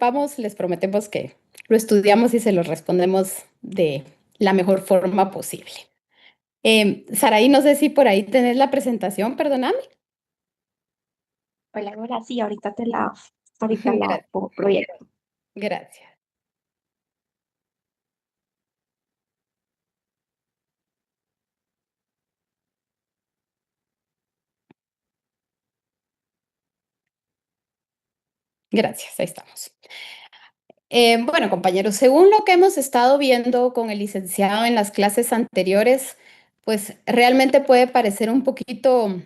vamos, les prometemos que lo estudiamos y se lo respondemos de la mejor forma posible. Saraí, no sé si por ahí tenés la presentación, perdóname. Hola, hola, sí, ahorita la Gracias, proyecto. gracias. Gracias, ahí estamos. Bueno, compañeros, según lo que hemos estado viendo con el licenciado en las clases anteriores, pues realmente puede parecer un poquito,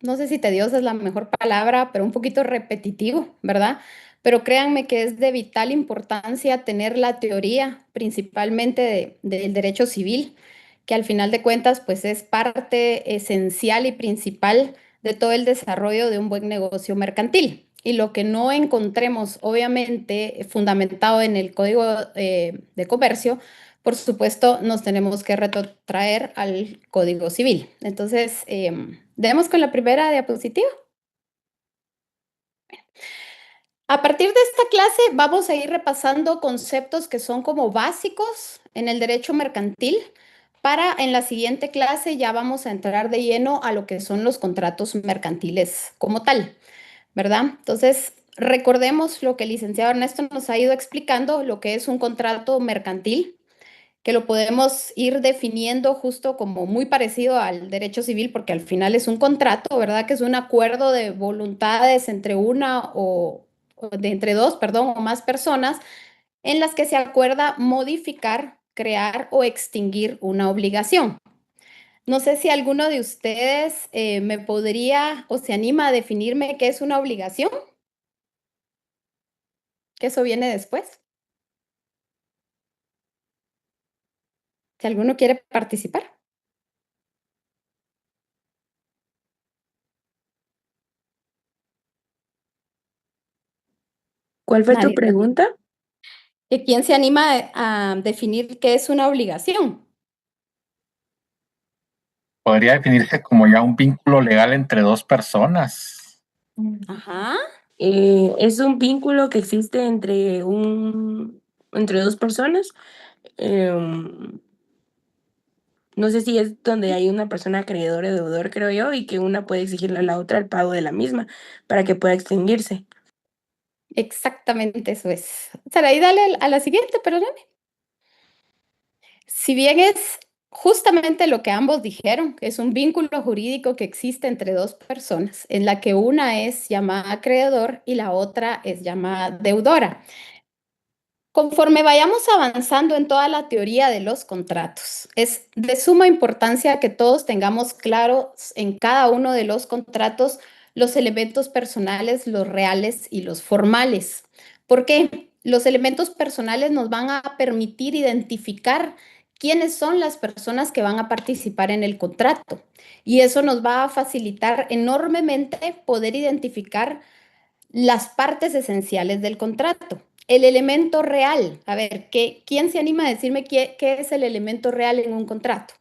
no sé si tedioso es la mejor palabra, pero un poquito repetitivo, ¿verdad? Pero créanme que es de vital importancia tener la teoría, principalmente del derecho civil, que al final de cuentas, pues es parte esencial y principal de todo el desarrollo de un buen negocio mercantil. Y lo que no encontremos, obviamente, fundamentado en el Código de Comercio, por supuesto, nos tenemos que retrotraer al Código Civil. Entonces, demos con la primera diapositiva. A partir de esta clase vamos a ir repasando conceptos que son como básicos en el derecho mercantil para en la siguiente clase ya vamos a entrar de lleno a lo que son los contratos mercantiles como tal, ¿verdad? Entonces, recordemos lo que el licenciado Ernesto nos ha ido explicando, lo que es un contrato mercantil, que lo podemos ir definiendo justo como muy parecido al derecho civil, porque al final es un contrato, ¿verdad? Que es un acuerdo de voluntades entre una o de entre dos, perdón, o más personas en las que se acuerda modificar, crear o extinguir una obligación. No sé si alguno de ustedes me podría o se anima a definirme qué es una obligación, que eso viene después. Si alguno quiere participar. ¿Cuál fue tu Nadie. pregunta? ¿Quién se anima a definir qué es una obligación? Podría definirse como ya un vínculo legal entre dos personas. Ajá. Es un vínculo que existe entre dos personas. Em, no sé si es donde hay una persona acreedor o deudor, creo yo, y que una puede exigirle a la otra el pago de la misma para que pueda extinguirse. Exactamente eso es. Saraí, dale a la siguiente, perdóname. Si bien es justamente lo que ambos dijeron, que es un vínculo jurídico que existe entre dos personas, en la que una es llamada acreedor y la otra es llamada deudora. Conforme vayamos avanzando en toda la teoría de los contratos, es de suma importancia que todos tengamos claros en cada uno de los contratos los elementos personales, los reales y los formales. ¿Por qué? Los elementos personales nos van a permitir identificar quiénes son las personas que van a participar en el contrato. Y eso nos va a facilitar enormemente poder identificar las partes esenciales del contrato. El elemento real, a ver, ¿quién se anima a decirme qué es el elemento real en un contrato?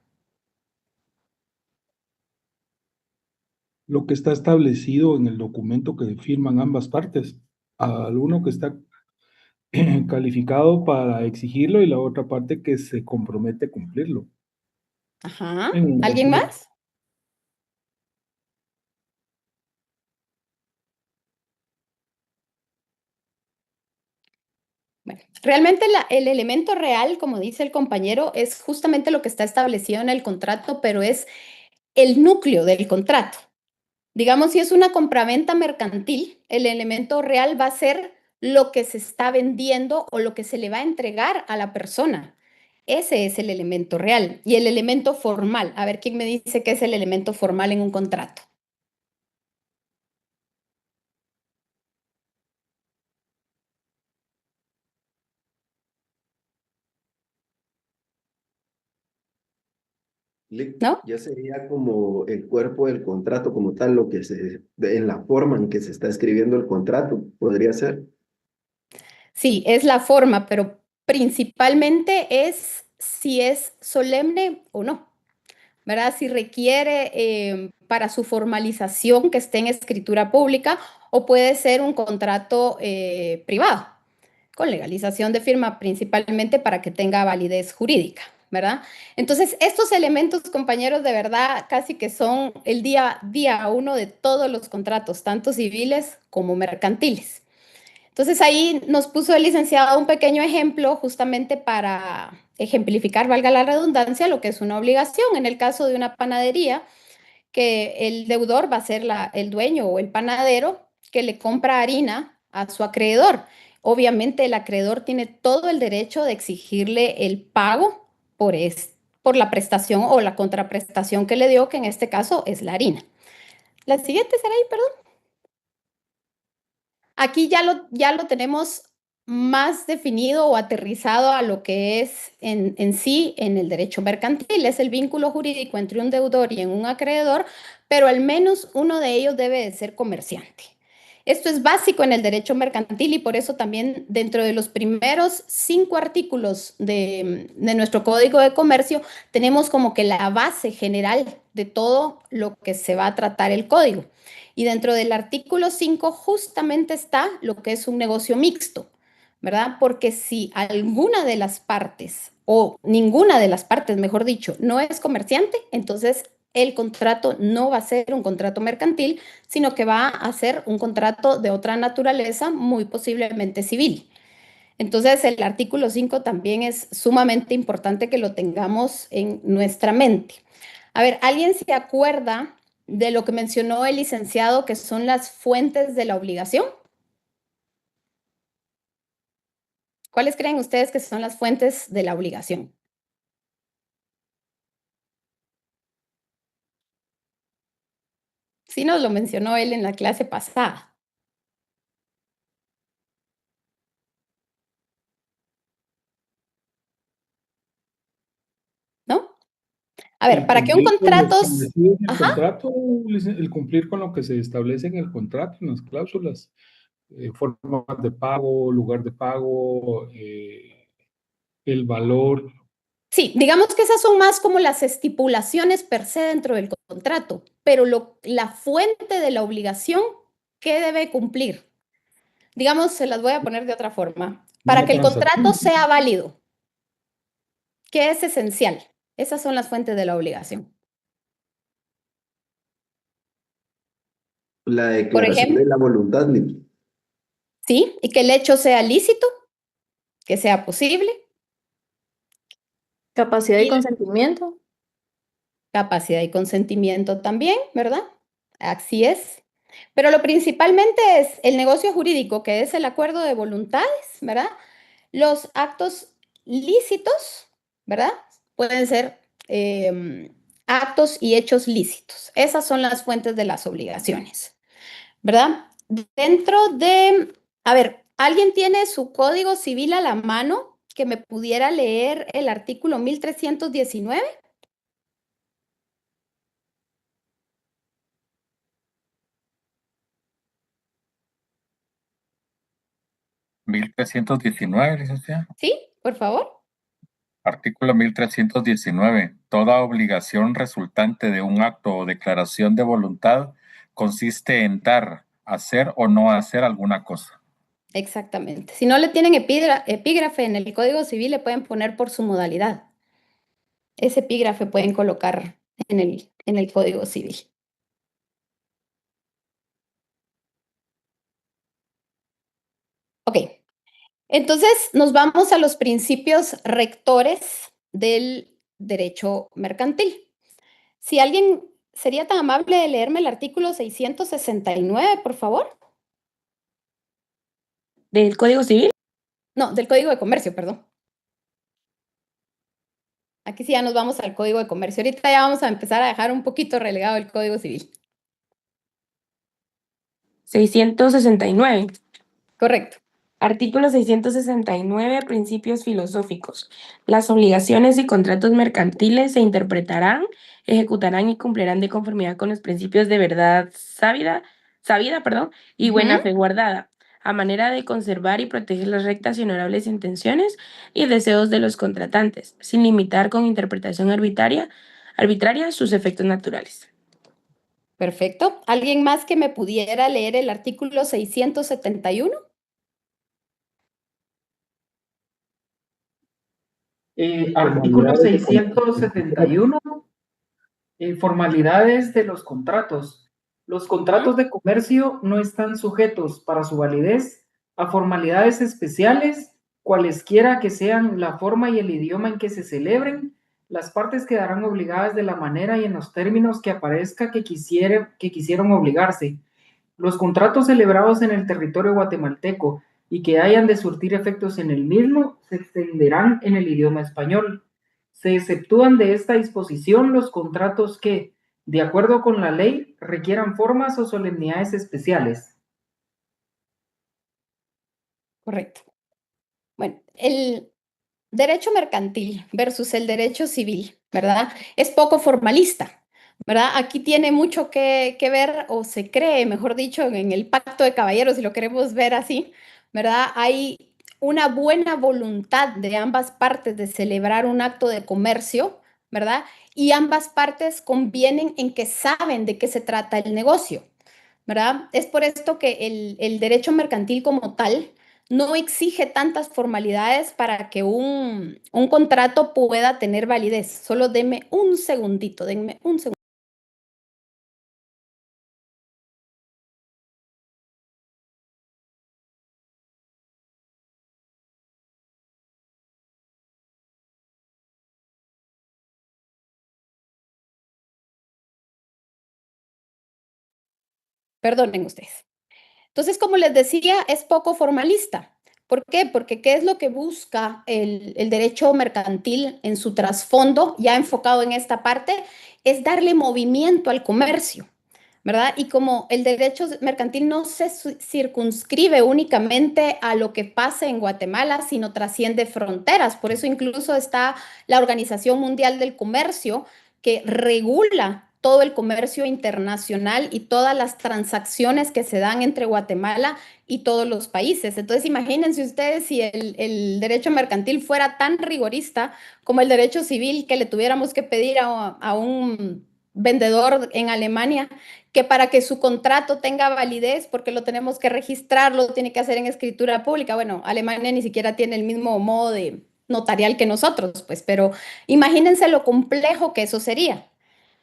Lo que está establecido en el documento que firman ambas partes. Al uno que está calificado para exigirlo y la otra parte que se compromete a cumplirlo. Ajá. En un ¿Alguien contrato. más? Bueno, realmente el elemento real, como dice el compañero, es justamente lo que está establecido en el contrato, pero es el núcleo del contrato. Digamos, si es una compraventa mercantil, el elemento real va a ser lo que se está vendiendo o lo que se le va a entregar a la persona. Ese es el elemento real. Y el elemento formal, a ver quién me dice qué es el elemento formal en un contrato. ¿No? Ya sería como el cuerpo del contrato como tal, en la forma en que se está escribiendo el contrato, podría ser. Sí, es la forma, pero principalmente es si es solemne o no, ¿verdad? Si requiere para su formalización que esté en escritura pública o puede ser un contrato privado. con legalización de firma principalmente para que tenga validez jurídica, ¿verdad? Entonces, estos elementos, compañeros, de verdad casi que son el día uno de todos los contratos, tanto civiles como mercantiles. Entonces, ahí nos puso el licenciado un pequeño ejemplo justamente para ejemplificar, valga la redundancia, lo que es una obligación. En el caso de una panadería, que el deudor va a ser el dueño o el panadero que le compra harina a su acreedor. Obviamente el acreedor tiene todo el derecho de exigirle el pago por la prestación o la contraprestación que le dio, que en este caso es la harina. La siguiente será ahí, perdón. Aquí ya lo tenemos más definido o aterrizado a lo que es en sí en el derecho mercantil. Es el vínculo jurídico entre un deudor y un acreedor, pero al menos uno de ellos debe de ser comerciante. Esto es básico en el derecho mercantil y por eso también dentro de los primeros 5 artículos de nuestro Código de Comercio tenemos como que la base general de todo lo que se va a tratar el código. Y dentro del artículo 5 justamente está lo que es un negocio mixto, ¿verdad? Porque si alguna de las partes, o ninguna de las partes, mejor dicho, no es comerciante, entonces el contrato no va a ser un contrato mercantil, sino que va a ser un contrato de otra naturaleza, muy posiblemente civil. Entonces, el artículo 5 también es sumamente importante que lo tengamos en nuestra mente. A ver, ¿alguien se acuerda de lo que mencionó el licenciado, que son las fuentes de la obligación? ¿Cuáles creen ustedes que son las fuentes de la obligación? Sí nos lo mencionó él en la clase pasada, ¿no? A ver, El para que un cumplir con lo contrato... establecido en el Ajá, contrato, el cumplir con lo que se establece en el contrato, en las cláusulas, formas de pago, lugar de pago, el valor. sí, digamos que esas son más como las estipulaciones per se dentro del contrato, pero la fuente de la obligación, ¿qué debe cumplir? Digamos, se las voy a poner de otra forma. Para Una que el contrato transacción. sea válido, ¿qué es esencial? Esas son las fuentes de la obligación. La Por declaración de ejemplo, la voluntad, sí, y que el hecho sea lícito, que sea posible, Capacidad y y consentimiento. capacidad y consentimiento también, ¿verdad? Así es. Pero lo principalmente es el negocio jurídico, que es el acuerdo de voluntades, ¿verdad? Los actos lícitos, ¿verdad? Pueden ser actos y hechos lícitos. Esas son las fuentes de las obligaciones, ¿verdad? Dentro de, a ver, ¿alguien tiene su código civil a la mano que me pudiera leer el artículo 1319? 1319, licenciada. Sí, por favor. Artículo 1319. Toda obligación resultante de un acto o declaración de voluntad consiste en dar, hacer o no hacer alguna cosa. Exactamente. Si no le tienen epígrafe en el Código Civil, le pueden poner por su modalidad. Ese epígrafe pueden colocar en el Código Civil. Ok, entonces nos vamos a los principios rectores del derecho mercantil. Si alguien sería tan amable de leerme el artículo 669, por favor. ¿Del Código Civil? No, del Código de Comercio, perdón. Aquí sí ya nos vamos al Código de Comercio. Ahorita ya vamos a empezar a dejar un poquito relegado el Código Civil. 669. Correcto. Artículo 669. Principios filosóficos. Las obligaciones y contratos mercantiles se interpretarán, ejecutarán y cumplirán de conformidad con los principios de verdad sabida, y buena fe guardada, a manera de conservar y proteger las rectas y honorables intenciones y deseos de los contratantes, sin limitar con interpretación arbitraria sus efectos naturales. Perfecto. ¿Alguien más que me pudiera leer el artículo 671? Artículo Formalidades de contrato. 671, formalidades de los contratos. Los contratos de comercio no están sujetos para su validez a formalidades especiales, cualesquiera que sean la forma y el idioma en que se celebren. Las partes quedarán obligadas de la manera y en los términos que aparezca que quisieron obligarse. Los contratos celebrados en el territorio guatemalteco y que hayan de surtir efectos en el mismo se extenderán en el idioma español. Se exceptúan de esta disposición los contratos que, de acuerdo con la ley, requieran formas o solemnidades especiales. Correcto. Bueno, el derecho mercantil versus el derecho civil, ¿verdad? Es poco formalista, ¿verdad? Aquí tiene mucho que ver, o se cree, mejor dicho, en el pacto de caballeros, si lo queremos ver así, ¿verdad? Hay una buena voluntad de ambas partes de celebrar un acto de comercio, ¿verdad? Y ambas partes convienen en que saben de qué se trata el negocio, ¿verdad? Es por esto que el derecho mercantil como tal no exige tantas formalidades para que un contrato pueda tener validez. Solo denme un segundito, denme un segundo. Perdonen ustedes. Entonces, como les decía, es poco formalista. ¿Por qué? Porque ¿qué es lo que busca el derecho mercantil en su trasfondo, ya enfocado en esta parte? Es darle movimiento al comercio, ¿verdad? Y como el derecho mercantil no se circunscribe únicamente a lo que pasa en Guatemala, sino trasciende fronteras. Por eso incluso está la Organización Mundial del Comercio, que regula todo el comercio internacional y todas las transacciones que se dan entre Guatemala y todos los países. Entonces, imagínense ustedes si el derecho mercantil fuera tan rigorista como el derecho civil, que le tuviéramos que pedir a un vendedor en Alemania que para que su contrato tenga validez, porque lo tenemos que registrar, lo tiene que hacer en escritura pública. Bueno, Alemania ni siquiera tiene el mismo modo de notarial que nosotros, pues, pero imagínense lo complejo que eso sería.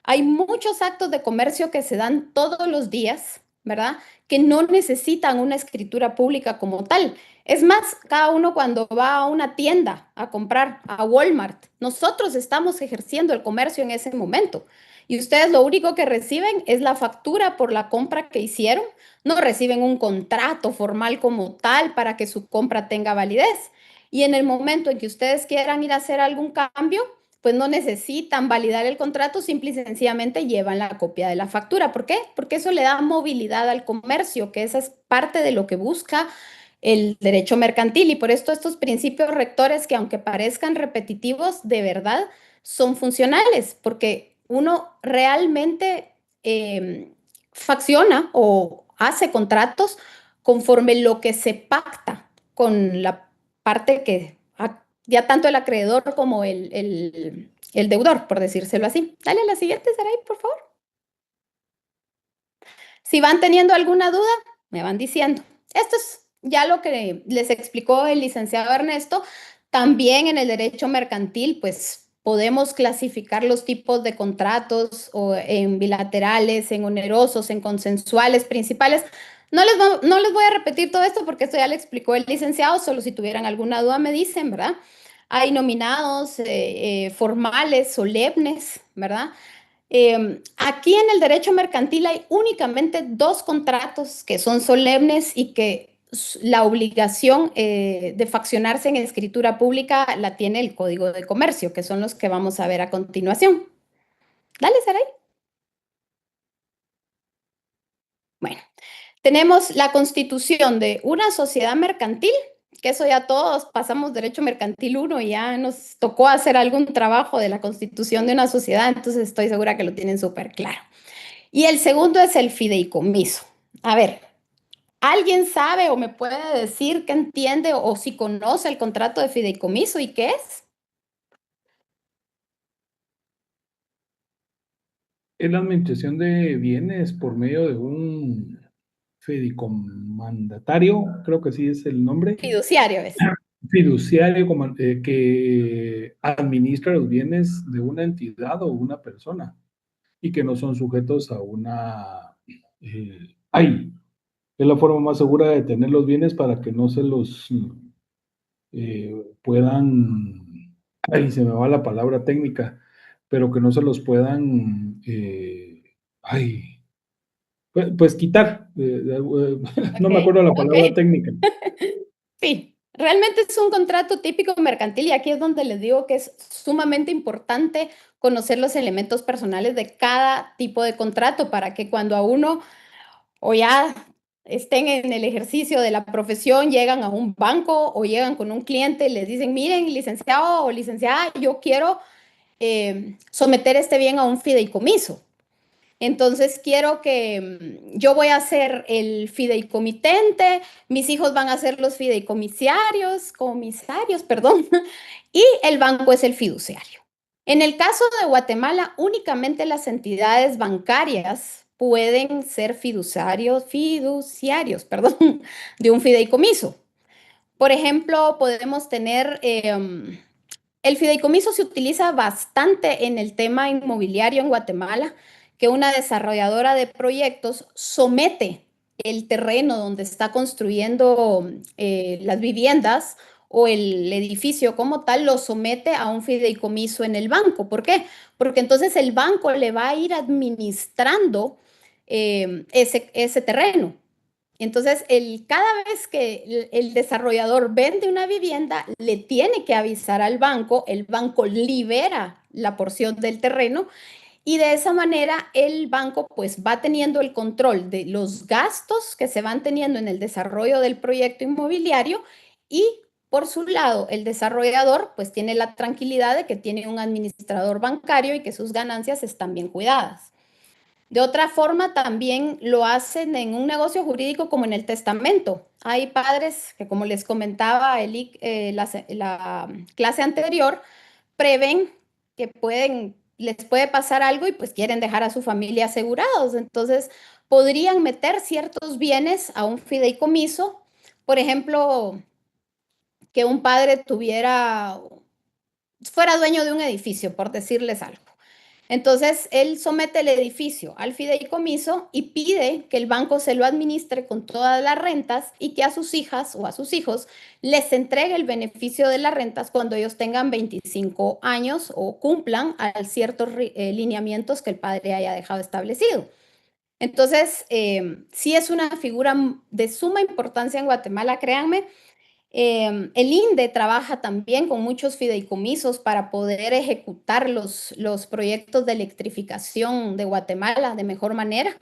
Hay muchos actos de comercio que se dan todos los días, ¿verdad? Que no necesitan una escritura pública como tal. Es más, cada uno cuando va a una tienda a comprar, a Walmart, nosotros estamos ejerciendo el comercio en ese momento. Y ustedes lo único que reciben es la factura por la compra que hicieron. No reciben un contrato formal como tal para que su compra tenga validez. Y en el momento en que ustedes quieran ir a hacer algún cambio, pues no necesitan validar el contrato, simple y sencillamente llevan la copia de la factura. ¿Por qué? Porque eso le da movilidad al comercio, que esa es parte de lo que busca el derecho mercantil. Y por esto estos principios rectores, que aunque parezcan repetitivos, de verdad son funcionales, porque uno realmente facciona o hace contratos conforme lo que se pacta con la parte que ya tanto el acreedor como el deudor, por decírselo así. Dale a la siguiente, Saray, por favor. Si van teniendo alguna duda, me van diciendo. Esto es ya lo que les explicó el licenciado Ernesto. También en el derecho mercantil, pues podemos clasificar los tipos de contratos o en bilaterales, en onerosos, en consensuales, principales. No les voy a repetir todo esto porque esto ya le explicó el licenciado, solo si tuvieran alguna duda me dicen, ¿verdad? Hay nominados formales, solemnes, ¿verdad? Aquí en el derecho mercantil hay únicamente dos contratos que son solemnes y que la obligación de faccionarse en escritura pública la tiene el Código de Comercio, que son los que vamos a ver a continuación. Dale, Saray. Bueno, tenemos la constitución de una sociedad mercantil, que eso ya todos pasamos derecho mercantil 1 y ya nos tocó hacer algún trabajo de la constitución de una sociedad, entonces estoy segura que lo tienen súper claro. Y el segundo es el fideicomiso. A ver, ¿alguien sabe o me puede decir qué entiende o si conoce el contrato de fideicomiso y qué es? Es la administración de bienes por medio de un fideicomandatario, creo que sí es el nombre. Fiduciario es. fiduciario que administra los bienes de una entidad o una persona y que no son sujetos a una... ay, es la forma más segura de tener los bienes para que no se los puedan, ay, se me va la palabra técnica, pero que no se los puedan, ay, pues quitar. No me Ok, acuerdo la ok. palabra técnica. Sí, realmente es un contrato típico mercantil y aquí es donde les digo que es sumamente importante conocer los elementos personales de cada tipo de contrato para que cuando a uno o ya estén en el ejercicio de la profesión, llegan a un banco o llegan con un cliente y les dicen, miren, licenciado o licenciada, yo quiero someter este bien a un fideicomiso. Entonces quiero que yo voy a ser el fideicomitente, mis hijos van a ser los comisarios, perdón, y el banco es el fiduciario. En el caso de Guatemala, únicamente las entidades bancarias pueden ser fiduciarios, perdón, de un fideicomiso. Por ejemplo, podemos tener el fideicomiso se utiliza bastante en el tema inmobiliario en Guatemala, que una desarrolladora de proyectos somete el terreno donde está construyendo las viviendas o el edificio como tal, lo somete a un fideicomiso en el banco. ¿Por qué? Porque entonces el banco le va a ir administrando ese terreno. Entonces, cada vez que el desarrollador vende una vivienda, le tiene que avisar al banco, el banco libera la porción del terreno y de esa manera el banco pues va teniendo el control de los gastos que se van teniendo en el desarrollo del proyecto inmobiliario y por su lado el desarrollador pues tiene la tranquilidad de que tiene un administrador bancario y que sus ganancias están bien cuidadas. De otra forma, también lo hacen en un negocio jurídico como en el testamento. Hay padres que, como les comentaba la clase anterior, prevén que les puede pasar algo y pues quieren dejar a su familia asegurados. Entonces, podrían meter ciertos bienes a un fideicomiso. Por ejemplo, que un padre fuera dueño de un edificio, por decirles algo. Entonces, él somete el edificio al fideicomiso y pide que el banco se lo administre con todas las rentas y que a sus hijas o a sus hijos les entregue el beneficio de las rentas cuando ellos tengan 25 años o cumplan a ciertos lineamientos que el padre haya dejado establecido. Entonces, sí es una figura de suma importancia en Guatemala, créanme. El INDE trabaja también con muchos fideicomisos para poder ejecutar los proyectos de electrificación de Guatemala de mejor manera.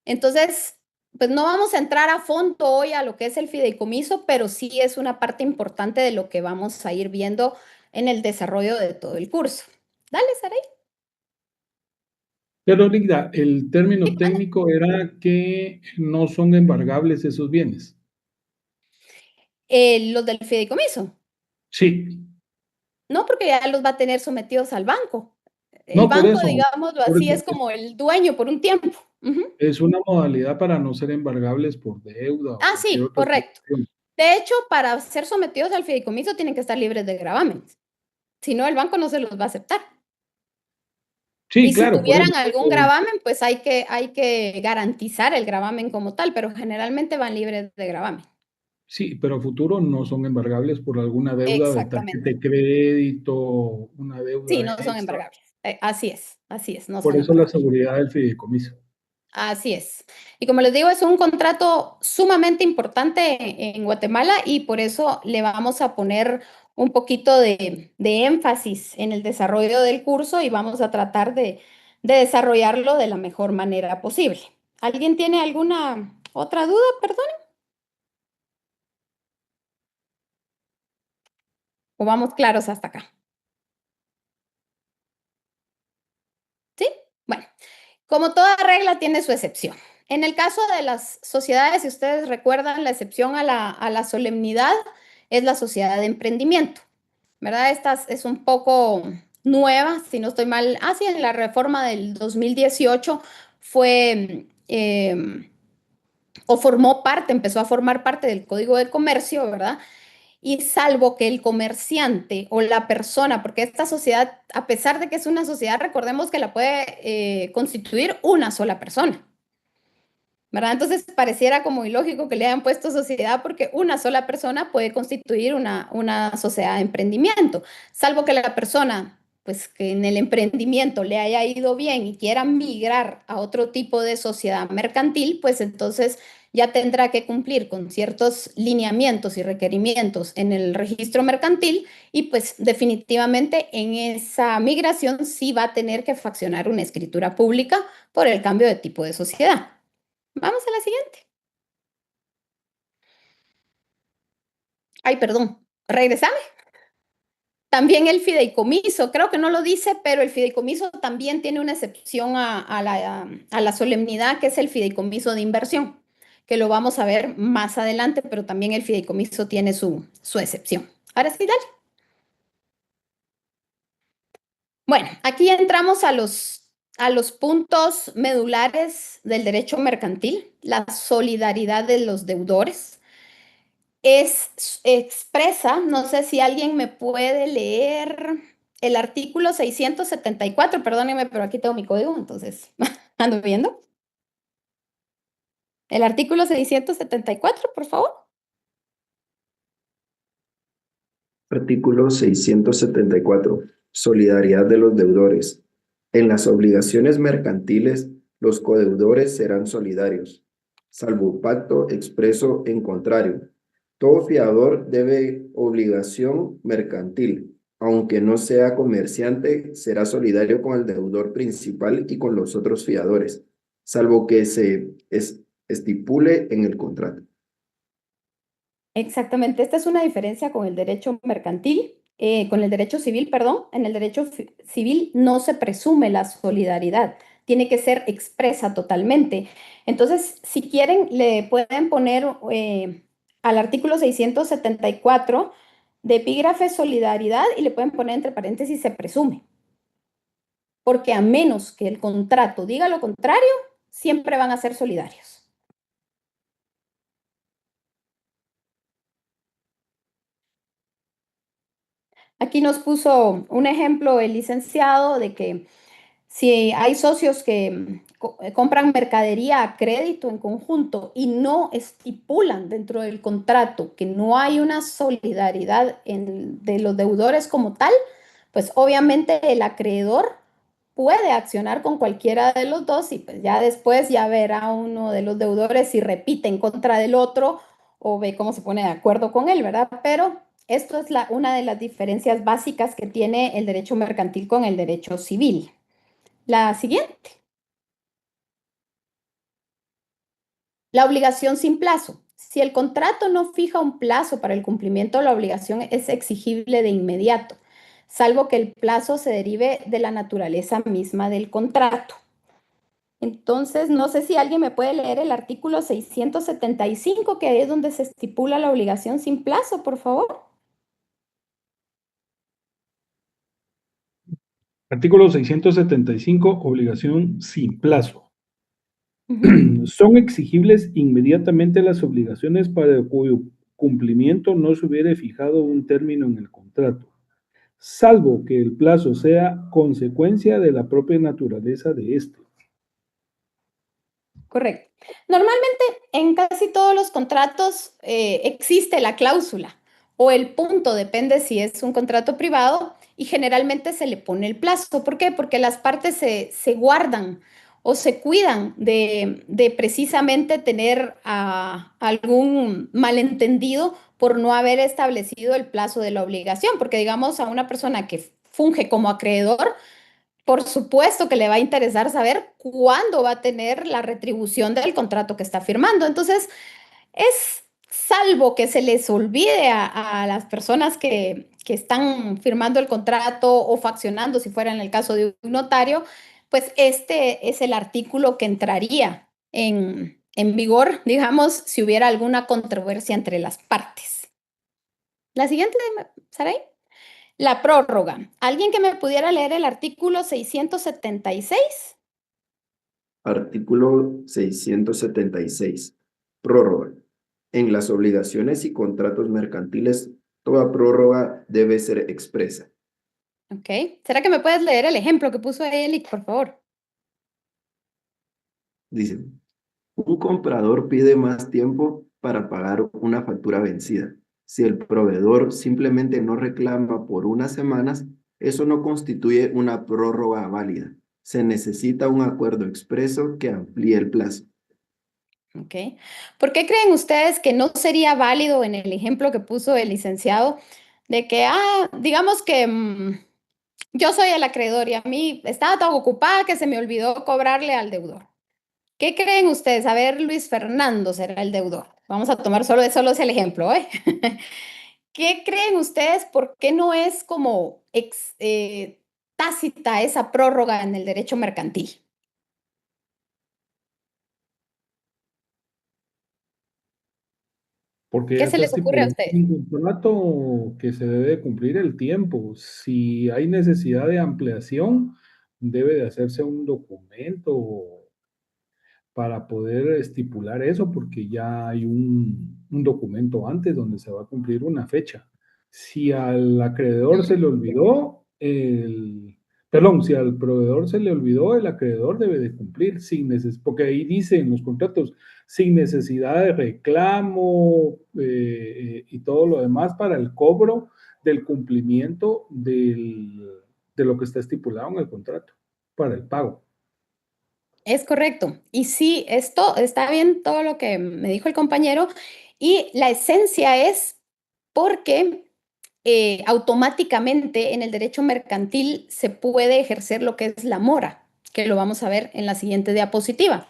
Entonces, pues no vamos a entrar a fondo hoy a lo que es el fideicomiso, pero sí es una parte importante de lo que vamos a ir viendo en el desarrollo de todo el curso. Dale, Saray. Pero Linda, el término técnico era que no son embargables esos bienes. Los del fideicomiso. Sí, No, porque ya los va a tener sometidos al banco. El no por banco, eso, digámoslo por así, eso es como el dueño por un tiempo. Ujú. es una modalidad para no ser embargables por deuda o Ah, cualquier sí, otra correcto. situación. De hecho, para ser sometidos al fideicomiso tienen que estar libres de gravamen. Si no, el banco no se los va a aceptar. Sí, Y si claro, por eso. tuvieran algún gravamen, pues hay que garantizar el gravamen como tal, pero generalmente van libres de gravamen. Sí, pero a futuro no son embargables por alguna deuda de tarjeta Exactamente. de crédito, una Sí, deuda no son extra. embargables. Así es, no Por son eso la embargables. seguridad del fideicomiso. Así es. Y como les digo, es un contrato sumamente importante en Guatemala y por eso le vamos a poner un poquito de énfasis en el desarrollo del curso y vamos a tratar de desarrollarlo de la mejor manera posible. ¿Alguien tiene alguna otra duda? Perdón. ¿O vamos claros hasta acá? ¿Sí? Bueno, como toda regla tiene su excepción. En el caso de las sociedades, si ustedes recuerdan, la excepción a la solemnidad es la sociedad de emprendimiento, ¿verdad? Esta es un poco nueva, si no estoy mal. Ah, sí, en la reforma del 2018 fue o formó parte, empezó a formar parte del Código de Comercio, ¿verdad? y salvo que el comerciante o la persona, porque esta sociedad, a pesar de que es una sociedad, recordemos que la puede constituir una sola persona, ¿verdad? Entonces pareciera como ilógico que le hayan puesto sociedad porque una sola persona puede constituir una sociedad de emprendimiento, salvo que la persona, pues que en el emprendimiento le haya ido bien y quiera migrar a otro tipo de sociedad mercantil, pues entonces ya tendrá que cumplir con ciertos lineamientos y requerimientos en el registro mercantil y pues definitivamente en esa migración sí va a tener que faccionar una escritura pública por el cambio de tipo de sociedad. Vamos a la siguiente. Ay, perdón. Regresame. También el fideicomiso, creo que no lo dice, pero el fideicomiso también tiene una excepción a la solemnidad, que es el fideicomiso de inversión, que lo vamos a ver más adelante, pero también el fideicomiso tiene su excepción. Ahora sí, dale. Bueno, aquí entramos a los puntos medulares del derecho mercantil, la solidaridad de los deudores. Expresa, no sé si alguien me puede leer el artículo 674, perdónenme, pero aquí tengo mi código, entonces ando viendo. El artículo 674, por favor. Artículo 674. Solidaridad de los deudores. En las obligaciones mercantiles, los codeudores serán solidarios, salvo pacto expreso en contrario. Todo fiador debe obligación mercantil, aunque no sea comerciante, será solidario con el deudor principal y con los otros fiadores, salvo que se estipule en el contrato. Exactamente, esta es una diferencia con el derecho mercantil, con el derecho civil, perdón. En el derecho civil no se presume la solidaridad, tiene que ser expresa totalmente. Entonces, si quieren, le pueden poner al artículo 674 de epígrafe solidaridad y le pueden poner entre paréntesis se presume, porque a menos que el contrato diga lo contrario, siempre van a ser solidarios. Aquí nos puso un ejemplo el licenciado de que si hay socios que compran mercadería a crédito en conjunto y no estipulan dentro del contrato que no hay una solidaridad de los deudores como tal, pues obviamente el acreedor puede accionar con cualquiera de los dos y pues ya después ya verá uno de los deudores si repite en contra del otro o ve cómo se pone de acuerdo con él, ¿verdad? Pero esto es una de las diferencias básicas que tiene el derecho mercantil con el derecho civil. La siguiente. La obligación sin plazo. Si el contrato no fija un plazo para el cumplimiento, la obligación es exigible de inmediato, salvo que el plazo se derive de la naturaleza misma del contrato. Entonces, no sé si alguien me puede leer el artículo 675, que ahí es donde se estipula la obligación sin plazo, por favor. Artículo 675, obligación sin plazo. Son exigibles inmediatamente las obligaciones para cuyo cumplimiento no se hubiere fijado un término en el contrato, salvo que el plazo sea consecuencia de la propia naturaleza de este. Correcto. Normalmente en casi todos los contratos existe la cláusula o el punto, depende si es un contrato privado, y generalmente se le pone el plazo. ¿Por qué? Porque las partes se guardan o se cuidan de precisamente tener algún malentendido por no haber establecido el plazo de la obligación. Porque digamos a una persona que funge como acreedor, por supuesto que le va a interesar saber cuándo va a tener la retribución del contrato que está firmando. Entonces, es salvo que se les olvide a las personas que están firmando el contrato o faccionando, si fuera en el caso de un notario, pues este es el artículo que entraría en vigor, digamos, si hubiera alguna controversia entre las partes. La siguiente, Saray. La prórroga. ¿Alguien que me pudiera leer el artículo 676? Artículo 676. Prórroga. En las obligaciones y contratos mercantiles, Toda prórroga debe ser expresa. Ok. ¿Será que me puedes leer el ejemplo que puso ahí, Eli, por favor? Dice, un comprador pide más tiempo para pagar una factura vencida. Si el proveedor simplemente no reclama por unas semanas, eso no constituye una prórroga válida. Se necesita un acuerdo expreso que amplíe el plazo. Ok. ¿Por qué creen ustedes que no sería válido en el ejemplo que puso el licenciado de que, digamos que yo soy el acreedor y a mí estaba tan ocupada que se me olvidó cobrarle al deudor? ¿Qué creen ustedes? A ver, Luis Fernando será el deudor. Vamos a tomar solo es el ejemplo, ¿eh? ¿Qué creen ustedes? ¿Por qué no es como tácita esa prórroga en el derecho mercantil? Porque ¿Qué ya se está les ocurre a estipulado ustedes? en un contrato que se debe cumplir el tiempo. Si hay necesidad de ampliación, debe de hacerse un documento para poder estipular eso, porque ya hay un documento antes donde se va a cumplir una fecha. Si al acreedor se le olvidó, perdón, si al proveedor se le olvidó, el acreedor debe de cumplir, porque ahí dice en los contratos, sin necesidad de reclamo y todo lo demás para el cobro del cumplimiento de lo que está estipulado en el contrato, para el pago. Es correcto. Y sí, esto está bien todo lo que me dijo el compañero. Y la esencia es porque automáticamente en el derecho mercantil se puede ejercer lo que es la mora, que lo vamos a ver en la siguiente diapositiva,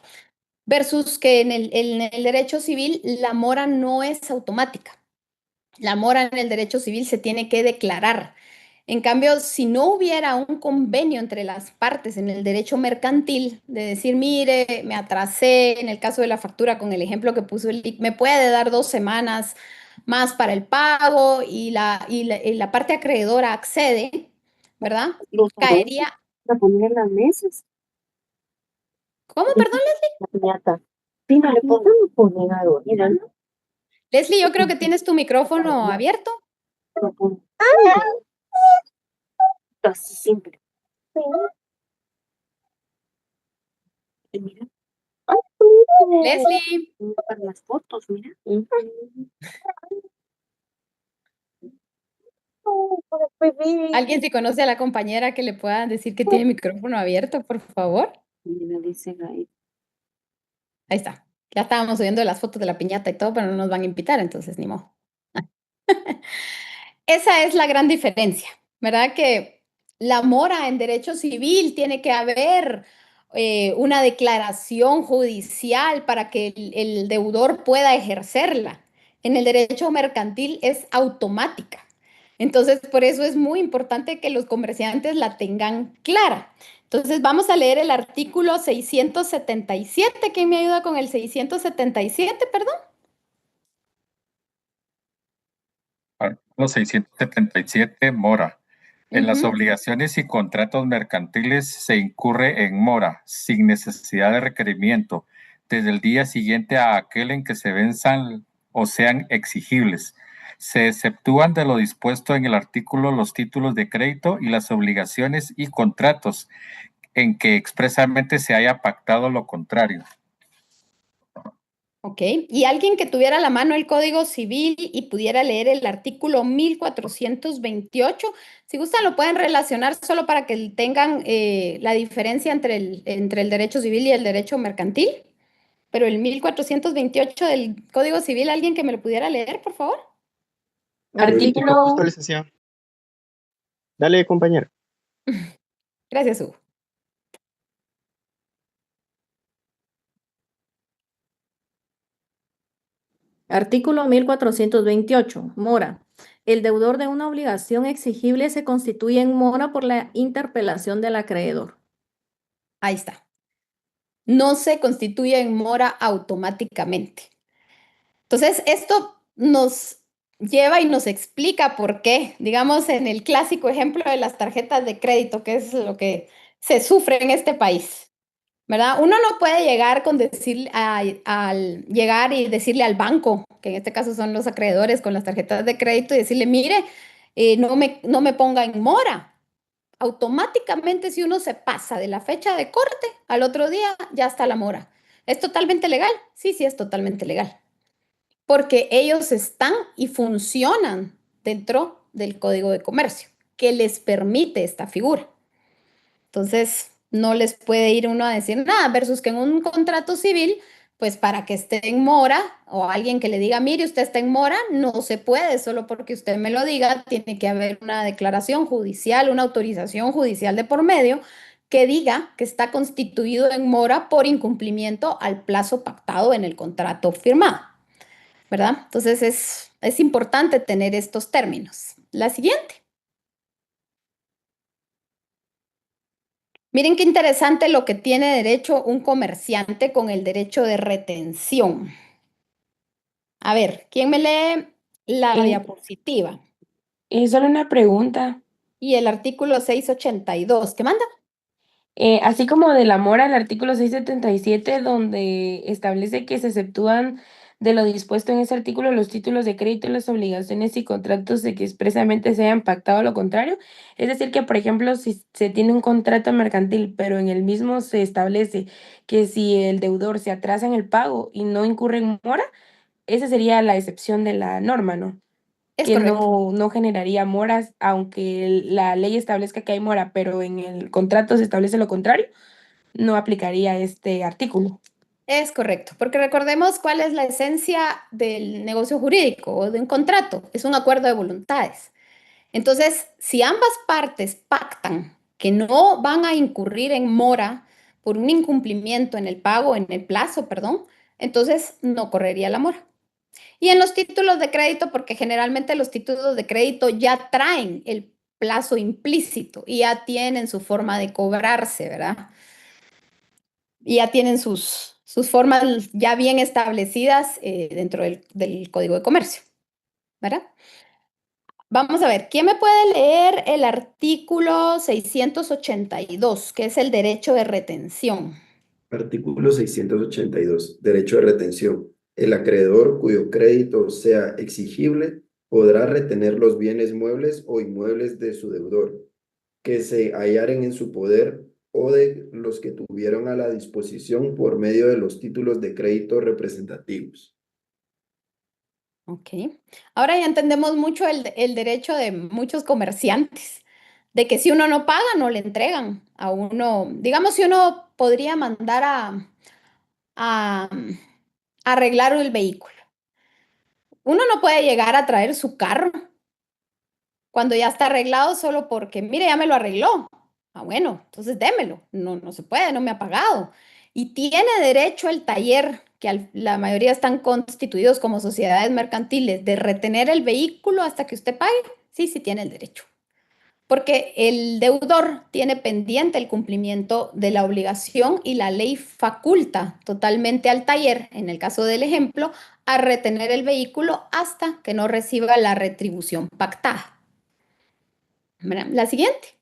versus que en el derecho civil la mora no es automática. La mora en el derecho civil se tiene que declarar. En cambio, si no hubiera un convenio entre las partes en el derecho mercantil, de decir, mire, me atrasé, en el caso de la factura, con el ejemplo que puso el me puede dar 2 semanas más para el pago y la parte acreedora accede, ¿verdad? Los adornos Caería, para poner en las mesas. ¿cómo, perdón? La piñata. Sí, no le pongan ponen adorno. Leslie, yo creo que tienes tu micrófono abierto. Casi siempre. Y mira. Leslie, Para las fotos, mira. ¿alguien si conoce a la compañera que le pueda decir que tiene micrófono abierto, por favor? Mira, dicen ahí. Ahí está. Ya estábamos subiendo las fotos de la piñata y todo, pero no nos van a invitar, entonces ni modo. Esa es la gran diferencia, ¿verdad? Que la mora en derecho civil tiene que haber una declaración judicial para que el deudor pueda ejercerla. En el derecho mercantil es automática. Entonces, por eso es muy importante que los comerciantes la tengan clara. Entonces, vamos a leer el artículo 677. ¿Quién me ayuda con el 677, perdón? Artículo 677, mora. En las obligaciones y contratos mercantiles se incurre en mora, sin necesidad de requerimiento, desde el día siguiente a aquel en que se venzan o sean exigibles. Se exceptúan de lo dispuesto en el artículo los títulos de crédito y las obligaciones y contratos en que expresamente se haya pactado lo contrario. Ok, y alguien que tuviera a la mano el Código Civil y pudiera leer el artículo 1428, si gustan lo pueden relacionar solo para que tengan la diferencia entre el derecho civil y el derecho mercantil, pero el 1428 del Código Civil, alguien que me lo pudiera leer, por favor. Artículo, Justo, licenciado. Dale, compañero. Gracias, Hugo. Artículo 1428. Mora. El deudor de una obligación exigible se constituye en mora por la interpelación del acreedor. Ahí está. No se constituye en mora automáticamente. Entonces, esto nos lleva y nos explica por qué, digamos, en el clásico ejemplo de las tarjetas de crédito, que es lo que se sufre en este país, ¿verdad? Uno no puede llegar con decir, al llegar y decirle al banco, que en este caso son los acreedores con las tarjetas de crédito, y decirle, mire, no me ponga en mora. Automáticamente, si uno se pasa de la fecha de corte, al otro día ya está la mora. ¿Es totalmente legal? Sí, sí, es totalmente legal. Porque ellos están y funcionan dentro del Código de Comercio, que les permite esta figura. Entonces, no les puede ir uno a decir nada, versus que en un contrato civil, pues para que esté en mora o alguien que le diga, mire, usted está en mora, no se puede, solo porque usted me lo diga, tiene que haber una declaración judicial, una autorización judicial de por medio que diga que está constituido en mora por incumplimiento al plazo pactado en el contrato firmado, ¿verdad? Entonces, es importante tener estos términos. La siguiente. Miren qué interesante lo que tiene derecho un comerciante con el derecho de retención. A ver, ¿quién me lee la Eh, diapositiva? Solo una pregunta. Y el artículo 682, ¿qué manda? Así como del amor al artículo 677, donde establece que se exceptúan de lo dispuesto en ese artículo los títulos de crédito, las obligaciones y contratos de que expresamente se hayan pactado lo contrario. Es decir, que, por ejemplo, si se tiene un contrato mercantil, pero en el mismo se establece que si el deudor se atrasa en el pago y no incurre en mora, esa sería la excepción de la norma, ¿no? Es Que correcto. no generaría moras, aunque la ley establezca que hay mora, pero en el contrato se establece lo contrario, no aplicaría este artículo. Es correcto, porque recordemos cuál es la esencia del negocio jurídico o de un contrato. Es un acuerdo de voluntades. Entonces, si ambas partes pactan que no van a incurrir en mora por un incumplimiento en el pago, en el plazo, perdón, entonces no correría la mora. Y en los títulos de crédito, porque generalmente los títulos de crédito ya traen el plazo implícito y ya tienen su forma de cobrarse, ¿verdad? Y ya tienen sus formas ya bien establecidas dentro del Código de Comercio, ¿verdad? Vamos a ver, ¿quién me puede leer el artículo 682, que es el derecho de retención? Artículo 682. Derecho de retención. El acreedor cuyo crédito sea exigible podrá retener los bienes muebles o inmuebles de su deudor, que se hallaren en su poder o de los que tuvieron a la disposición por medio de los títulos de crédito representativos. Ok. Ahora ya entendemos mucho el derecho de muchos comerciantes, de que si uno no paga, no le entregan a uno. Digamos, si uno podría mandar a arreglar el vehículo. Uno no puede llegar a traer su carro cuando ya está arreglado solo porque, mire, ya me lo arregló. Ah, bueno, entonces démelo. No, no se puede, no me ha pagado. Y tiene derecho el taller, que la mayoría están constituidos como sociedades mercantiles, de retener el vehículo hasta que usted pague. Sí, sí tiene el derecho. Porque el deudor tiene pendiente el cumplimiento de la obligación y la ley faculta totalmente al taller, en el caso del ejemplo, a retener el vehículo hasta que no reciba la retribución pactada. La siguiente.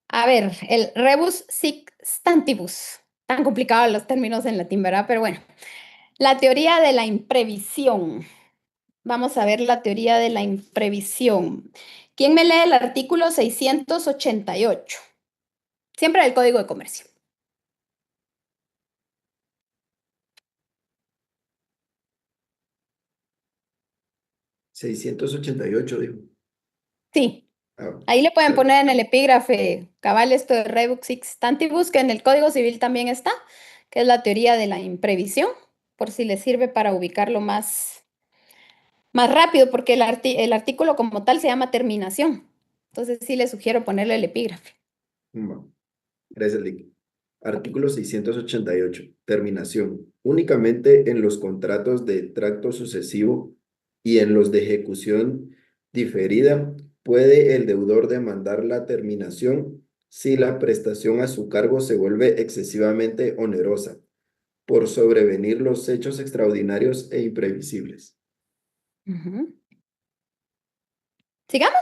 A ver, el rebus sic stantibus. Tan complicados los términos en latín, ¿verdad? Pero bueno, la teoría de la imprevisión. Vamos a ver la teoría de la imprevisión. ¿Quién me lee el artículo 688? Siempre del Código de Comercio. 688, dijo. Sí, Ah, ahí le pueden per- poner en el epígrafe cabal esto de rebus sic stantibus, que en el Código Civil también está, que es la teoría de la imprevisión, por si le sirve para ubicarlo más rápido, porque el artículo como tal se llama terminación. Entonces sí le sugiero ponerle el epígrafe. bueno, gracias, Lick. Artículo 688. Terminación. Únicamente en los contratos de tracto sucesivo y en los de ejecución diferida puede el deudor demandar la terminación si la prestación a su cargo se vuelve excesivamente onerosa por sobrevenir los hechos extraordinarios e imprevisibles. Ujú. ¿Sigamos?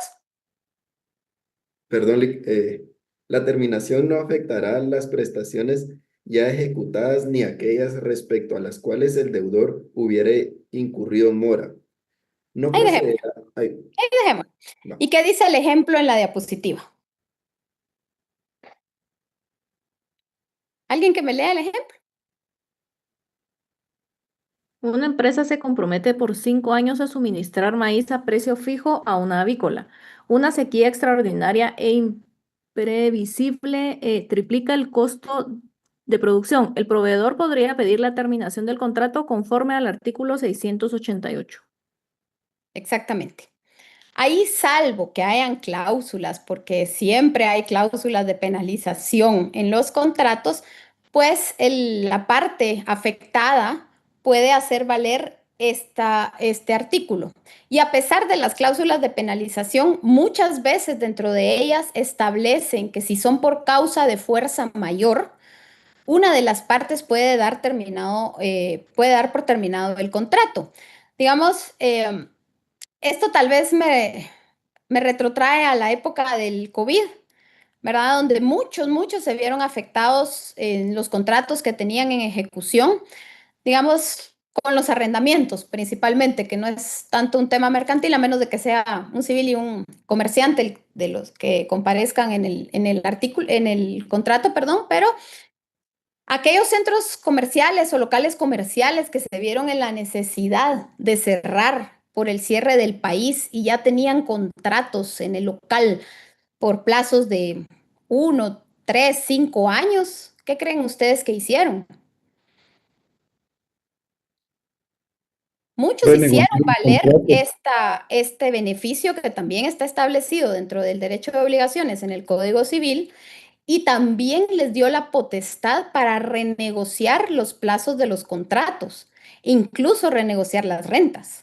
Perdón, Lick, La terminación no afectará las prestaciones ya ejecutadas ni aquellas respecto a las cuales el deudor hubiere incurrido en mora. No Ahí dejemos, procederá. Ay, ahí dejemos. no. ¿Y qué dice el ejemplo en la diapositiva? ¿Alguien que me lea el ejemplo? Una empresa se compromete por 5 años a suministrar maíz a precio fijo a una avícola. Una sequía extraordinaria e imprevisible triplica el costo de producción. El proveedor podría pedir la terminación del contrato conforme al artículo 688. Exactamente. Ahí, salvo que hayan cláusulas, porque siempre hay cláusulas de penalización en los contratos, pues la parte afectada puede hacer valer este artículo. Y a pesar de las cláusulas de penalización, muchas veces dentro de ellas establecen que si son por causa de fuerza mayor, una de las partes puede dar por terminado el contrato. Digamos, esto tal vez me retrotrae a la época del COVID, ¿verdad? Donde muchos se vieron afectados en los contratos que tenían en ejecución, digamos, con los arrendamientos principalmente, que no es tanto un tema mercantil, a menos de que sea un civil y un comerciante de los que comparezcan en el contrato, perdón, pero aquellos centros comerciales o locales comerciales que se vieron en la necesidad de cerrar por el cierre del país y ya tenían contratos en el local por plazos de 1, 3, 5 años, ¿qué creen ustedes que hicieron? Muchos hicieron Renegociar el valer contrato. este beneficio que también está establecido dentro del derecho de obligaciones en el Código Civil y también les dio la potestad para renegociar los plazos de los contratos, incluso renegociar las rentas.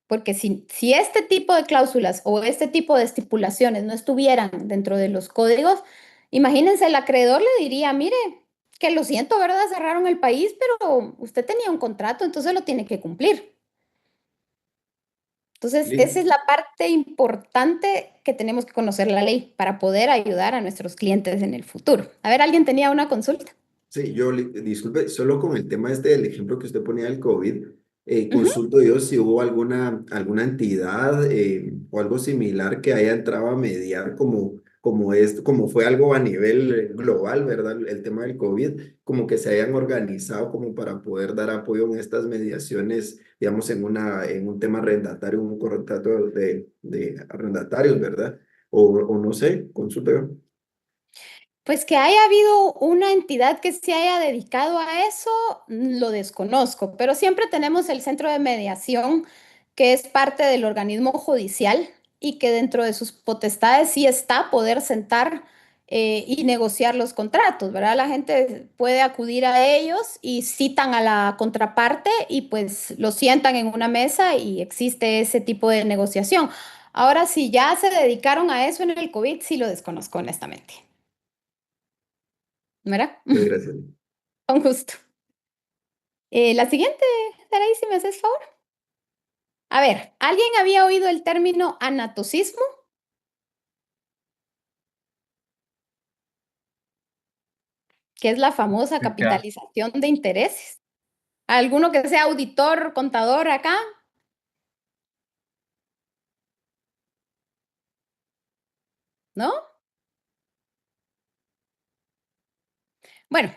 Porque si este tipo de cláusulas o este tipo de estipulaciones no estuvieran dentro de los códigos, imagínense, el acreedor le diría, mire, que lo siento, ¿verdad? Cerraron el país, pero usted tenía un contrato, entonces lo tiene que cumplir. Entonces, esa Listo. es la parte importante que tenemos que conocer la ley para poder ayudar a nuestros clientes en el futuro. A ver, ¿alguien tenía una consulta? Sí, disculpe, solo con el tema este del ejemplo que usted ponía del COVID, Ujú. consulto yo si hubo alguna entidad o algo similar que haya entrado a mediar como fue algo a nivel global, ¿verdad? El tema del COVID, como que se hayan organizado como para poder dar apoyo en estas mediaciones, digamos, en un tema arrendatario, un contrato de arrendatarios, ¿verdad? O no sé, consulto yo. Pues que haya habido una entidad que se haya dedicado a eso, lo desconozco, pero siempre tenemos el centro de mediación, que es parte del organismo judicial y que dentro de sus potestades sí está poder sentar y negociar los contratos, ¿verdad? La gente puede acudir a ellos y citan a la contraparte y pues lo sientan en una mesa y existe ese tipo de negociación. Ahora, si ya se dedicaron a eso en el COVID, sí lo desconozco honestamente. ¿Verdad? Muchas gracias. Con gusto. La siguiente, Saray, si me haces favor. A ver, ¿alguien había oído el término anatocismo? Que es la famosa Sí, claro. capitalización de intereses. ¿Alguno que sea auditor, contador acá? ¿No? Bueno,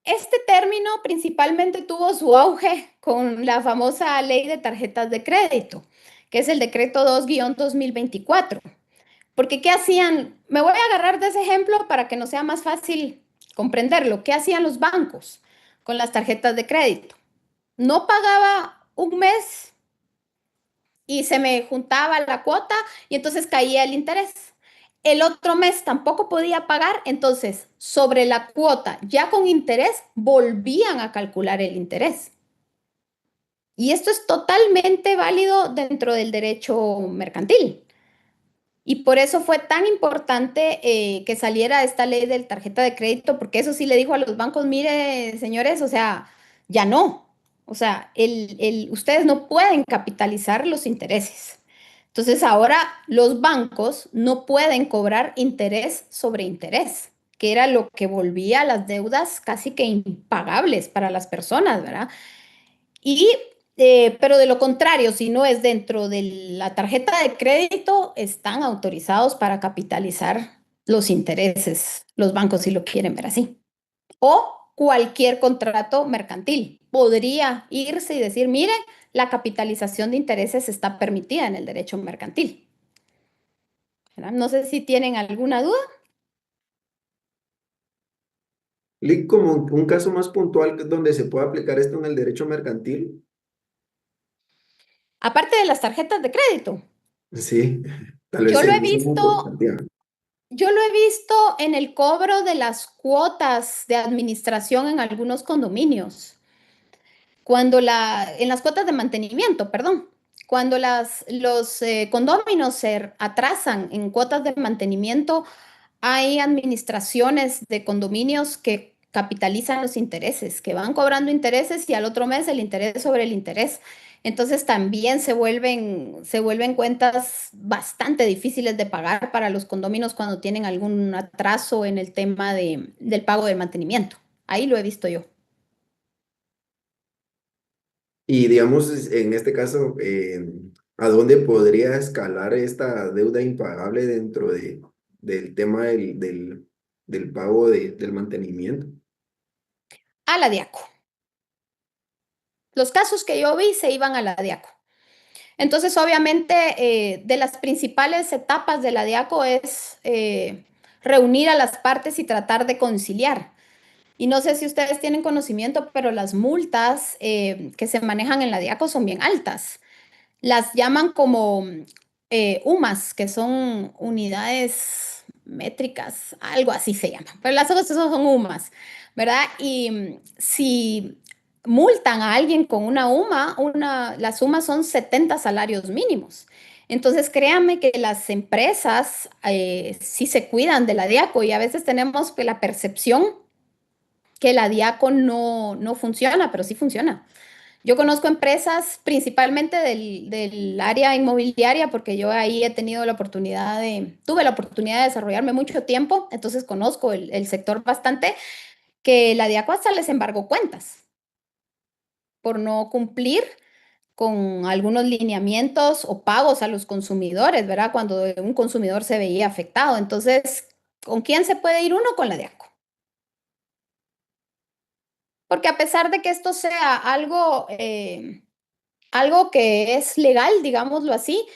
este término principalmente tuvo su auge con la famosa ley de tarjetas de crédito, que es el decreto 2-2024. Porque ¿qué hacían? Me voy a agarrar de ese ejemplo para que nos sea más fácil comprenderlo. ¿Qué hacían los bancos con las tarjetas de crédito? No pagaba un mes y se me juntaba la cuota y entonces caía el interés. El otro mes tampoco podía pagar, entonces sobre la cuota ya con interés volvían a calcular el interés. Y esto es totalmente válido dentro del derecho mercantil. Y por eso fue tan importante que saliera esta ley de tarjeta de crédito, porque eso sí le dijo a los bancos, mire, señores, o sea, ya no. O sea, ustedes no pueden capitalizar los intereses. Entonces ahora los bancos no pueden cobrar interés sobre interés, que era lo que volvía las deudas casi que impagables para las personas, ¿verdad? Y, pero de lo contrario, si no es dentro de la tarjeta de crédito, están autorizados para capitalizar los intereses, los bancos si lo quieren ver así. O cualquier contrato mercantil. Podría irse y decir, mire, la capitalización de intereses está permitida en el derecho mercantil. ¿Verdad? No sé si tienen alguna duda. Lick, como un caso más puntual donde se puede aplicar esto en el derecho mercantil. Aparte de las tarjetas de crédito, Sí, tal vez yo lo he en eso visto, importante. yo lo he visto en el cobro de las cuotas de administración en algunos condominios. En las cuotas de mantenimiento, perdón, cuando los condóminos se atrasan en cuotas de mantenimiento, hay administraciones de condominios que capitalizan los intereses, que van cobrando intereses y al otro mes el interés sobre el interés. Entonces también se vuelven cuentas bastante difíciles de pagar para los condominios cuando tienen algún atraso en el tema del pago del mantenimiento. Ahí lo he visto yo. Y digamos, en este caso, ¿a dónde podría escalar esta deuda impagable dentro del tema del pago del mantenimiento? A la DIACO. Los casos que yo vi se iban a la DIACO. Entonces, obviamente, de las principales etapas de la DIACO es reunir a las partes y tratar de conciliar. Y no sé si ustedes tienen conocimiento, pero las multas que se manejan en la DIACO son bien altas. Las llaman como UMAS, que son unidades métricas, algo así se llama, pero las otras son UMAS, ¿verdad? Y si multan a alguien con una UMA, las UMAS son 70 salarios mínimos. Entonces, créanme que las empresas sí se cuidan de la DIACO y a veces tenemos que la percepción que la DIACO no funciona, pero sí funciona. Yo conozco empresas principalmente del área inmobiliaria porque yo ahí tuve la oportunidad de desarrollarme mucho tiempo, entonces conozco el sector bastante, que la DIACO hasta les embargó cuentas por no cumplir con algunos lineamientos o pagos a los consumidores, ¿verdad? Cuando un consumidor se veía afectado. Entonces, ¿con quién se puede ir uno? Con la DIACO. Porque a pesar de que esto sea algo que es legal, digámoslo así,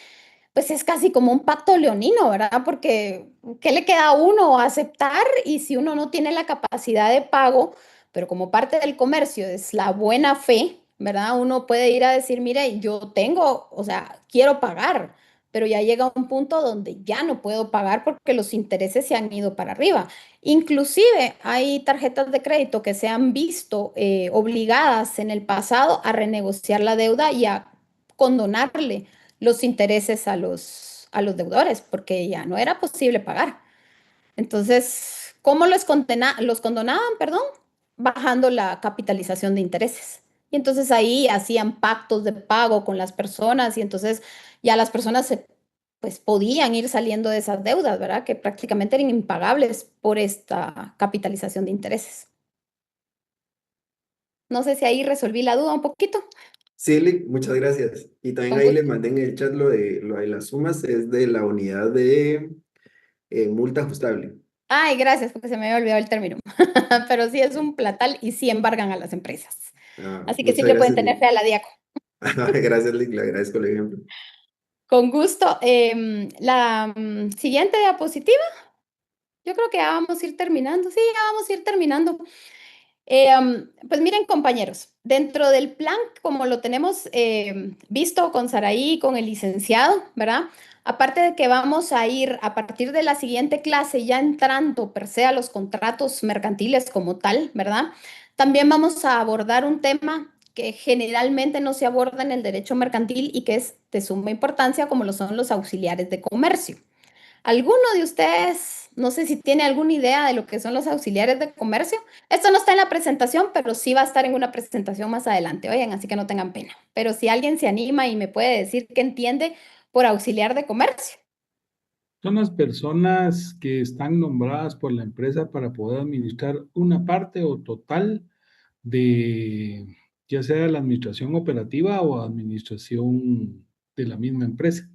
pues es casi como un pacto leonino, ¿verdad? Porque ¿qué le queda a uno? Aceptar, y si uno no tiene la capacidad de pago, pero como parte del comercio es la buena fe, ¿verdad? Uno puede ir a decir, mire, yo tengo, o sea, quiero pagar, pero ya llega un punto donde ya no puedo pagar porque los intereses se han ido para arriba. Inclusive hay tarjetas de crédito que se han visto obligadas en el pasado a renegociar la deuda y a condonarle los intereses a los deudores, porque ya no era posible pagar. Entonces, ¿cómo los condonaban, perdón? Bajando la capitalización de intereses. Y entonces ahí hacían pactos de pago con las personas y entonces ya las personas pues podían ir saliendo de esas deudas, ¿verdad? Que prácticamente eran impagables por esta capitalización de intereses. No sé si ahí resolví la duda un poquito. Sí, Lick, muchas gracias. Y también Con ahí les gusto. mandé en el chat lo de las sumas, es de la unidad de multa ajustable. Ay, gracias, porque se me había olvidado el término. Pero sí es un platal y sí embargan a las empresas. Ah, Así que sí muchas le pueden gracias, tener Lick. fe a la DIACO. Gracias, Lick, le agradezco el ejemplo. Con gusto. La siguiente diapositiva, yo creo que ya vamos a ir terminando. Sí, ya vamos a ir terminando. Pues miren, compañeros, dentro del plan, como lo tenemos visto con Saraí, con el licenciado, ¿verdad? Aparte de que vamos a ir a partir de la siguiente clase ya entrando per se a los contratos mercantiles como tal, ¿verdad? También vamos a abordar un tema que generalmente no se aborda en el derecho mercantil y que es de suma importancia, como lo son los auxiliares de comercio. ¿Alguno de ustedes, no sé si tiene alguna idea de lo que son los auxiliares de comercio? Esto no está en la presentación, pero sí va a estar en una presentación más adelante, oigan, así que no tengan pena. Pero si alguien se anima y me puede decir qué entiende por auxiliar de comercio. Son las personas que están nombradas por la empresa para poder administrar una parte o total de, ya sea de la administración operativa o administración de la misma empresa,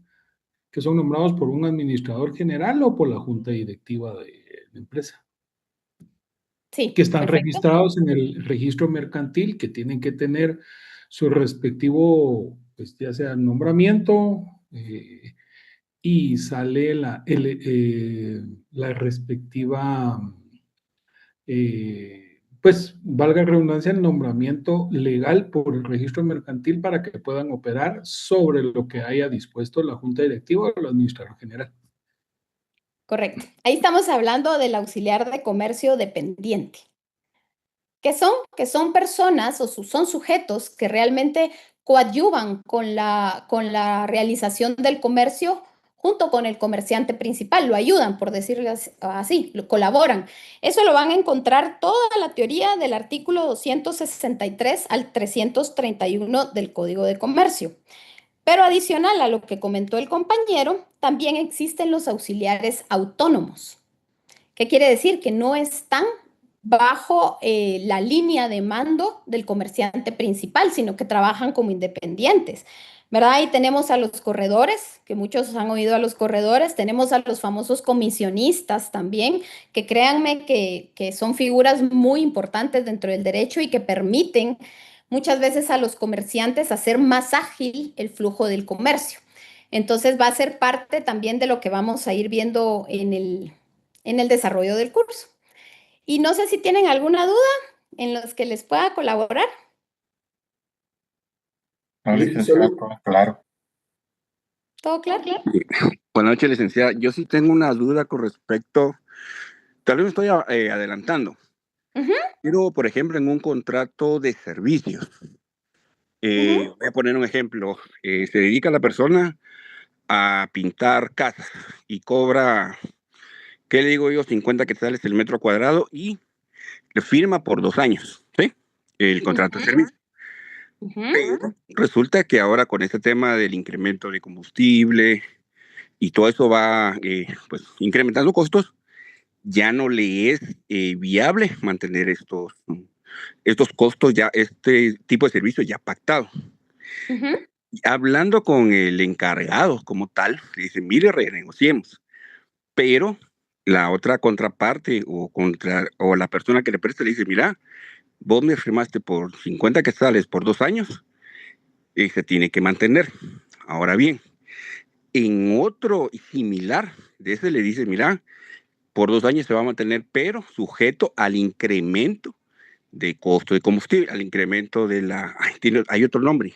que son nombrados por un administrador general o por la junta directiva de la empresa, Sí, que están perfecto. registrados en el registro mercantil, que tienen que tener su respectivo, pues ya sea nombramiento, y sale la respectiva, pues valga la redundancia, el nombramiento legal por el registro mercantil para que puedan operar sobre lo que haya dispuesto la junta directiva o el administrador general. Correcto. Ahí estamos hablando del auxiliar de comercio dependiente. Que son personas o son sujetos que realmente coadyuvan con la realización del comercio junto con el comerciante principal, lo ayudan, por decirlo así, lo colaboran. Eso lo van a encontrar toda la teoría del artículo 263 al 331 del Código de Comercio. Pero adicional a lo que comentó el compañero, también existen los auxiliares autónomos. ¿Qué quiere decir? Que no están bajo la línea de mando del comerciante principal, sino que trabajan como independientes, ¿verdad? Ahí tenemos a los corredores, que muchos han oído a los corredores, tenemos a los famosos comisionistas también, que créanme que son figuras muy importantes dentro del derecho y que permiten muchas veces a los comerciantes hacer más ágil el flujo del comercio. Entonces va a ser parte también de lo que vamos a ir viendo en el desarrollo del curso. Y no sé si tienen alguna duda en los que les pueda colaborar. No, licenciada, todo claro. ¿Todo claro? Buenas noches, licenciada. Yo sí tengo una duda con respecto, tal vez me estoy adelantando, pero por ejemplo en un contrato de servicios, voy a poner un ejemplo, se dedica la persona a pintar casas y cobra, ¿qué le digo yo? 50 quetzales el metro cuadrado y le firma por 2 años, ¿sí? El contrato de servicio. Pero resulta que ahora con este tema del incremento de combustible y todo eso va pues incrementando costos, ya no le es viable mantener estos costos, ya este tipo de servicio ya pactado. Hablando con el encargado como tal, le dice, mire, renegociemos, pero la otra contraparte o la persona que le presta le dice, mira, vos me firmaste por 50 quetzales por 2 años y se tiene que mantener. Ahora bien, en otro similar de ese le dice, mira, por 2 años se va a mantener, pero sujeto al incremento de costo de combustible, al incremento de la... hay otro nombre.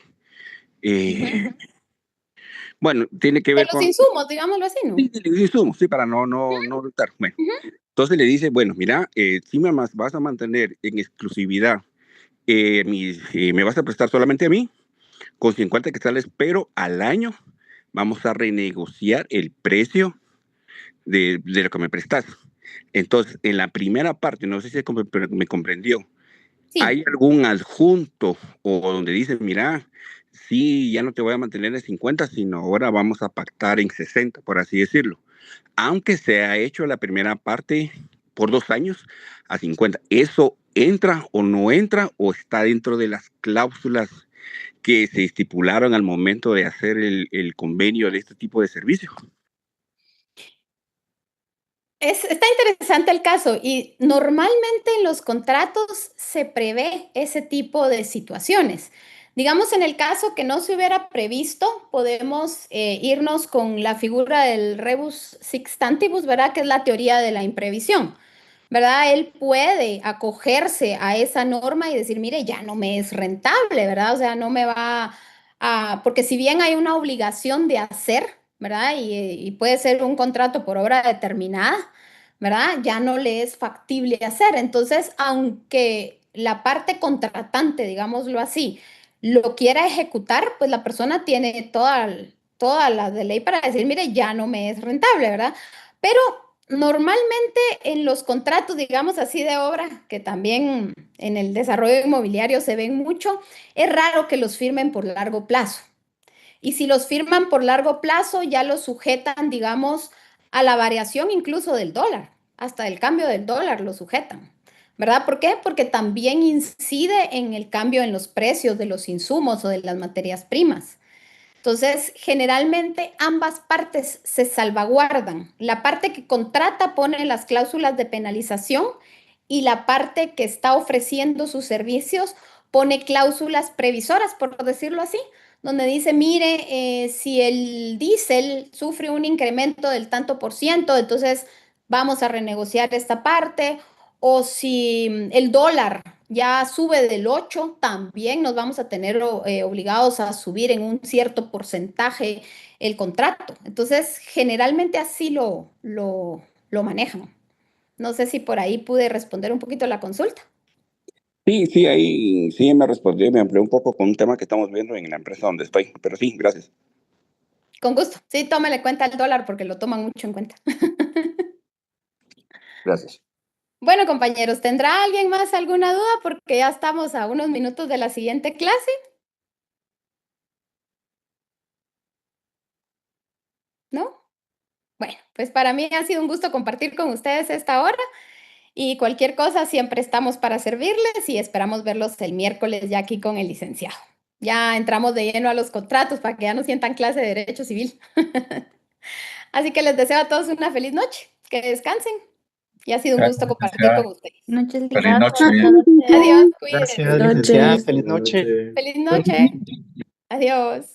Bueno, tiene que De ver los con... insumos, digámoslo así, ¿no? Sí, de los insumos, sí, para no estar. Bueno, entonces le dice, bueno, mira, si me vas a mantener en exclusividad, me vas a prestar solamente a mí, con 50 quetzales, pero al año vamos a renegociar el precio de lo que me prestas. Entonces, en la primera parte, no sé si me comprendió, Sí. ¿hay algún adjunto o donde dice, mira, sí, ya no te voy a mantener en 50, sino ahora vamos a pactar en 60, por así decirlo? Aunque se ha hecho la primera parte por 2 años a 50. ¿Eso entra o no entra o está dentro de las cláusulas que se estipularon al momento de hacer el convenio de este tipo de servicio? Está interesante el caso y normalmente en los contratos se prevé ese tipo de situaciones. Digamos, en el caso que no se hubiera previsto, podemos irnos con la figura del rebus sixtantibus, ¿verdad? Que es la teoría de la imprevisión, ¿verdad? Él puede acogerse a esa norma y decir, mire, ya no me es rentable, ¿verdad? O sea, no me va a... Porque si bien hay una obligación de hacer, ¿verdad? Y puede ser un contrato por obra determinada, ¿verdad? Ya no le es factible hacer. Entonces, aunque la parte contratante, digámoslo así, lo quiera ejecutar, pues la persona tiene toda la de ley para decir, mire, ya no me es rentable, ¿verdad? Pero normalmente en los contratos, digamos así, de obra, que también en el desarrollo inmobiliario se ven mucho, es raro que los firmen por largo plazo. Y si los firman por largo plazo, ya los sujetan, digamos, a la variación incluso del dólar, hasta el cambio del dólar lo sujetan, ¿verdad? ¿Por qué? Porque también incide en el cambio en los precios de los insumos o de las materias primas. Entonces, generalmente ambas partes se salvaguardan. La parte que contrata pone las cláusulas de penalización y la parte que está ofreciendo sus servicios pone cláusulas previsoras, por decirlo así, donde dice, mire, si el diésel sufre un incremento del tanto por ciento, entonces vamos a renegociar esta parte, o si el dólar ya sube del 8, también nos vamos a tener obligados a subir en un cierto porcentaje el contrato. Entonces, generalmente así lo manejan. No sé si por ahí pude responder un poquito la consulta. Sí, ahí sí me respondió y me amplió un poco con un tema que estamos viendo en la empresa donde estoy, pero sí, gracias. Con gusto. Sí, tómale cuenta el dólar porque lo toman mucho en cuenta. Gracias. Bueno, compañeros, ¿tendrá alguien más alguna duda? Porque ya estamos a unos minutos de la siguiente clase. ¿No? Bueno, pues para mí ha sido un gusto compartir con ustedes esta hora y cualquier cosa siempre estamos para servirles y esperamos verlos el miércoles ya aquí con el licenciado. Ya entramos de lleno a los contratos para que ya no sientan clase de Derecho Civil. Así que les deseo a todos una feliz noche, que descansen y ha sido un gusto compartir con ustedes. Noches, Feliz noche. Adiós, cuídense. Gracias, licenciada. Feliz noche. Feliz noche. Adiós.